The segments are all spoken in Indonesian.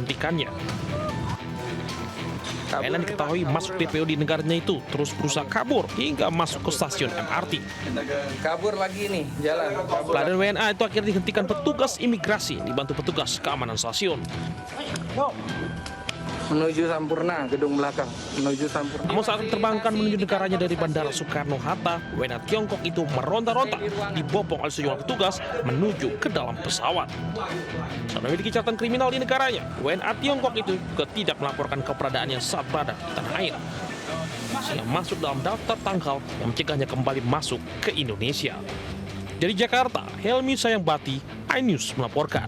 menghentikannya. Thailand diketahui masuk DPO di negaranya itu terus berusaha kabur hingga masuk ke stasiun MRT. Kabur lagi nih, jalan. Pelarian WNA itu akhirnya dihentikan petugas imigrasi dibantu petugas keamanan stasiun. Menuju Sampurna, gedung belakang. Menuju Sampurna. Namun saat diterbangkan menuju negaranya dari Bandara Soekarno-Hatta, WNA Tiongkok itu meronta-ronta, dibopong oleh sejumlah petugas menuju ke dalam pesawat. Saat memiliki catatan kriminal di negaranya, WNA Tiongkok itu juga tidak melaporkan keberadaannya saat berada di tanah air, sehingga masuk dalam daftar tangkal yang mencegahnya kembali masuk ke Indonesia. Dari Jakarta, Helmi Sayangbati, iNews melaporkan.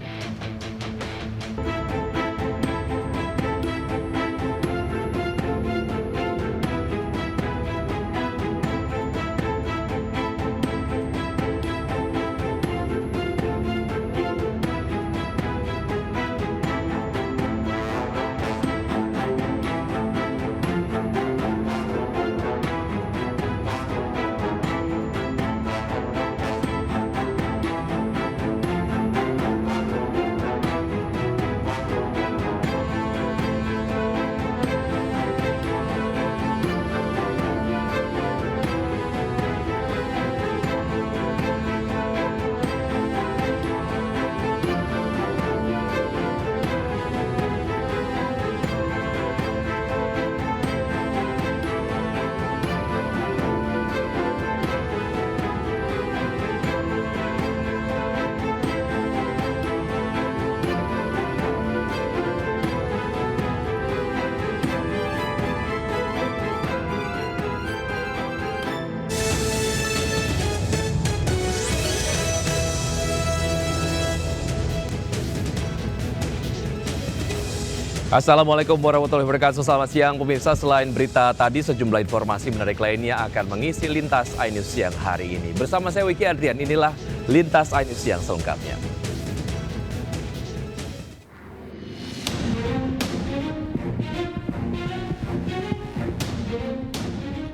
Assalamualaikum warahmatullahi wabarakatuh. Selamat siang pemirsa. Selain berita tadi, sejumlah informasi menarik lainnya akan mengisi Lintas iNews siang hari ini. Bersama saya Wiki Adrian, inilah Lintas iNews siang selengkapnya.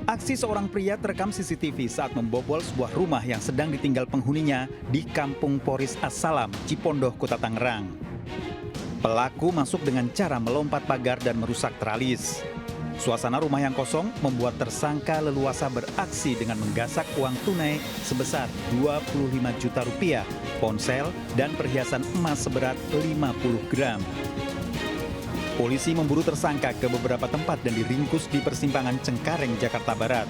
Aksi seorang pria terekam CCTV saat membobol sebuah rumah yang sedang ditinggal penghuninya di Kampung Poris Assalam, Cipondoh, Kota Tangerang. Pelaku masuk dengan cara melompat pagar dan merusak teralis. Suasana rumah yang kosong membuat tersangka leluasa beraksi dengan menggasak uang tunai sebesar 25 juta rupiah, ponsel, dan perhiasan emas seberat 50 gram. Polisi memburu tersangka ke beberapa tempat dan diringkus di persimpangan Cengkareng, Jakarta Barat.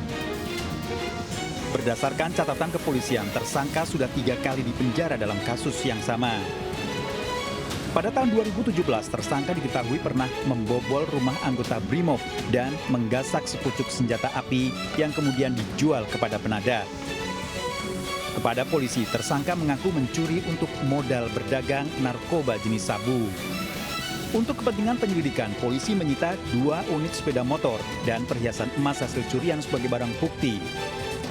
Berdasarkan catatan kepolisian, tersangka sudah 3 kali dipenjara dalam kasus yang sama. Pada tahun 2017, tersangka diketahui pernah membobol rumah anggota Brimob dan menggasak sepucuk senjata api yang kemudian dijual kepada penadah. Kepada polisi, tersangka mengaku mencuri untuk modal berdagang narkoba jenis sabu. Untuk kepentingan penyelidikan, polisi menyita 2 unit sepeda motor dan perhiasan emas hasil curian sebagai barang bukti.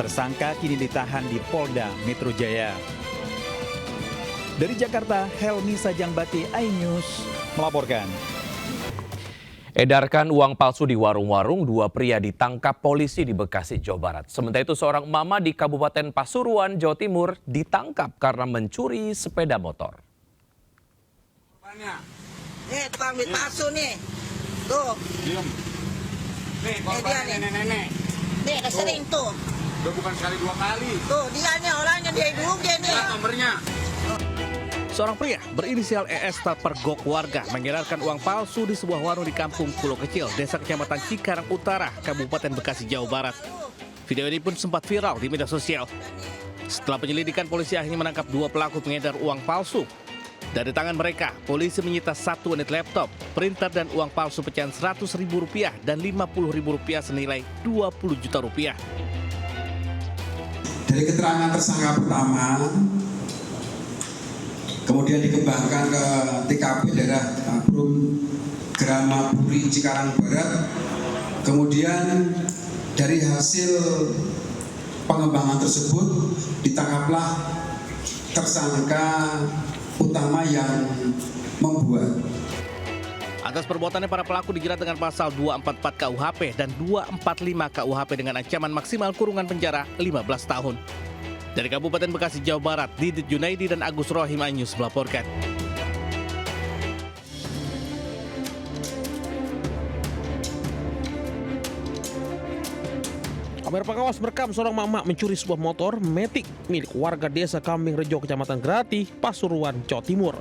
Tersangka kini ditahan di Polda Metro Jaya. Dari Jakarta, Helmi Sayangbati, iNews melaporkan. Edarkan uang palsu di warung-warung, 2 pria ditangkap polisi di Bekasi, Jawa Barat. Sementara itu seorang mama di Kabupaten Pasuruan, Jawa Timur ditangkap karena mencuri sepeda motor. Nih, tukang ambil palsu nih. Tuh. Diam. Nih, dia nih. nenek. Nih, udah sering tuh. Udah bukan sekali 2 kali. Tuh, dia nih orangnya, dia duduk dia nih. Lihat nomornya. Seorang pria berinisial ES terpergok warga mengedarkan uang palsu di sebuah warung di Kampung Pulau Kecil, Desa Kecamatan Cikarang Utara, Kabupaten Bekasi, Jawa Barat. Video ini pun sempat viral di media sosial. Setelah penyelidikan, polisi akhirnya menangkap 2 pelaku pengedar uang palsu. Dari tangan mereka, polisi menyita 1 unit laptop, printer dan uang palsu pecahan Rp100.000 dan Rp50.000 senilai Rp20 juta. Dari keterangan tersangka pertama, kemudian dikembangkan ke TKP daerah Brum Grama Buri Cikarang Barat. Kemudian dari hasil pengembangan tersebut ditangkaplah tersangka utama yang membuat. Atas perbuatannya, para pelaku dijerat dengan pasal 244 KUHP dan 245 KUHP dengan ancaman maksimal kurungan penjara 15 tahun. Dari Kabupaten Bekasi, Jawa Barat, Didit Junaidi dan Agus Rohim, iNews melaporkan. Kamera pengawas merekam seorang emak mencuri sebuah motor Matic milik warga desa Kambing Rejo, Kecamatan Grati, Pasuruan, Jawa Timur.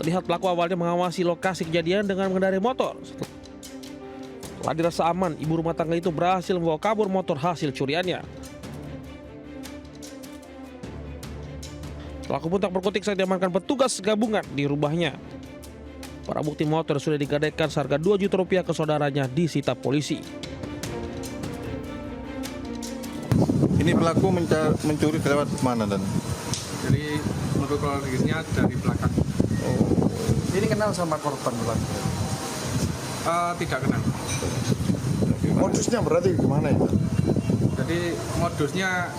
Terlihat pelaku awalnya mengawasi lokasi kejadian dengan mengendarai motor. Setelah dirasa aman, ibu rumah tangga itu berhasil membawa kabur motor hasil curiannya. Pelaku pun tak berkutik saat diamankan petugas gabungan di rumahnya. Para bukti motor sudah digadaikan seharga 2 juta rupiah ke saudaranya disita polisi. Ini pelaku mencuri lewat mana dan? Jadi menurut kronologisnya dari belakang. Ini kenal sama korban pelaku? Tidak kenal. Modusnya berarti gimana itu? Jadi modusnya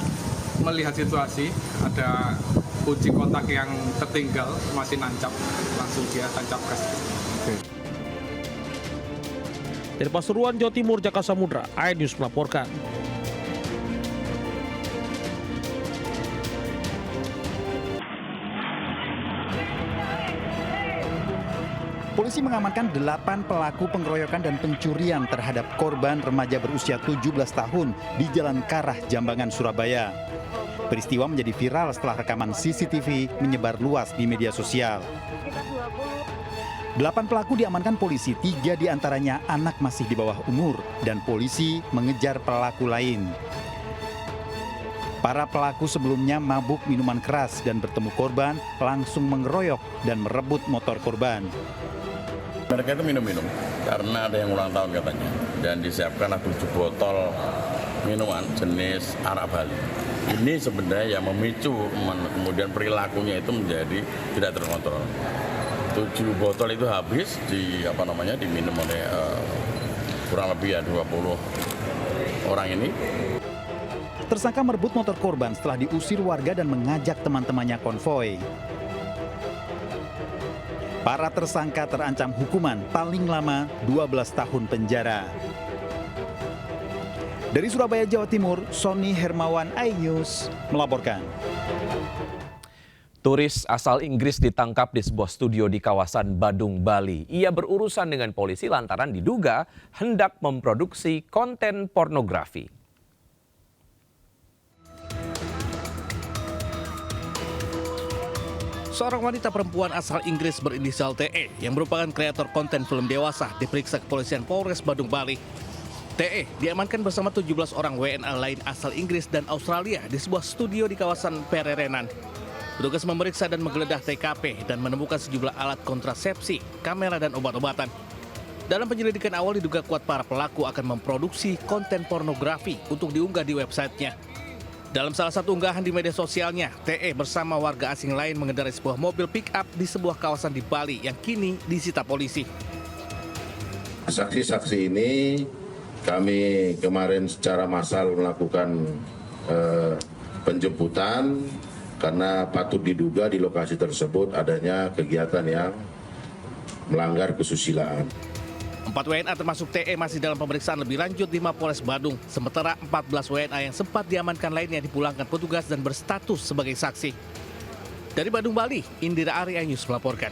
melihat situasi, ada kunci kontak yang tertinggal masih nancap, langsung dia tancap gas. Dari Pasuruan, Jawa Timur, Jakarta Samudra, iNews melaporkan. Polisi mengamankan 8 pelaku pengeroyokan dan pencurian terhadap korban remaja berusia 17 tahun di Jalan Karah, Jambangan, Surabaya. Peristiwa menjadi viral setelah rekaman CCTV menyebar luas di media sosial. 8 pelaku diamankan polisi, 3 diantaranya anak masih di bawah umur, dan polisi mengejar pelaku lain. Para pelaku sebelumnya mabuk minuman keras dan bertemu korban langsung mengeroyok dan merebut motor korban. Mereka itu minum-minum karena ada yang ulang tahun katanya, dan disiapkanlah 7 botol minuman jenis arak Bali. Ini sebenarnya yang memicu kemudian perilakunya itu menjadi tidak terkontrol. 7 botol itu habis diminum oleh kurang lebih 20 orang ini. Tersangka merebut motor korban setelah diusir warga dan mengajak teman-temannya konvoi. Para tersangka terancam hukuman paling lama 12 tahun penjara. Dari Surabaya, Jawa Timur, Sony Hermawan, iNews melaporkan. Turis asal Inggris ditangkap di sebuah studio di kawasan Badung, Bali. Ia berurusan dengan polisi lantaran diduga hendak memproduksi konten pornografi. Seorang wanita perempuan asal Inggris berinisial TE yang merupakan kreator konten film dewasa diperiksa kepolisian Polres Badung, Bali. TE diamankan bersama 17 orang WNA lain asal Inggris dan Australia di sebuah studio di kawasan Pererenan. Petugas memeriksa dan menggeledah TKP dan menemukan sejumlah alat kontrasepsi, kamera, dan obat-obatan. Dalam penyelidikan awal diduga kuat para pelaku akan memproduksi konten pornografi untuk diunggah di websitenya. Dalam salah satu unggahan di media sosialnya, TE bersama warga asing lain mengendarai sebuah mobil pick-up di sebuah kawasan di Bali yang kini disita polisi. Saksi-saksi ini kami kemarin secara massal melakukan penjemputan karena patut diduga di lokasi tersebut adanya kegiatan yang melanggar kesusilaan. 4 WNA termasuk TE masih dalam pemeriksaan lebih lanjut di Mapolres Badung. Sementara 14 WNA yang sempat diamankan lainnya dipulangkan petugas dan berstatus sebagai saksi. Dari Badung, Bali, Indira Ari, iNews melaporkan.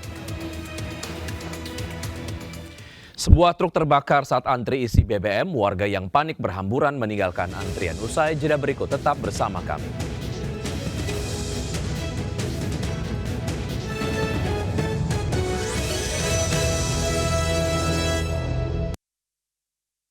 Sebuah truk terbakar saat antri isi BBM, warga yang panik berhamburan meninggalkan antrian. Usai jeda berikut, tetap bersama kami.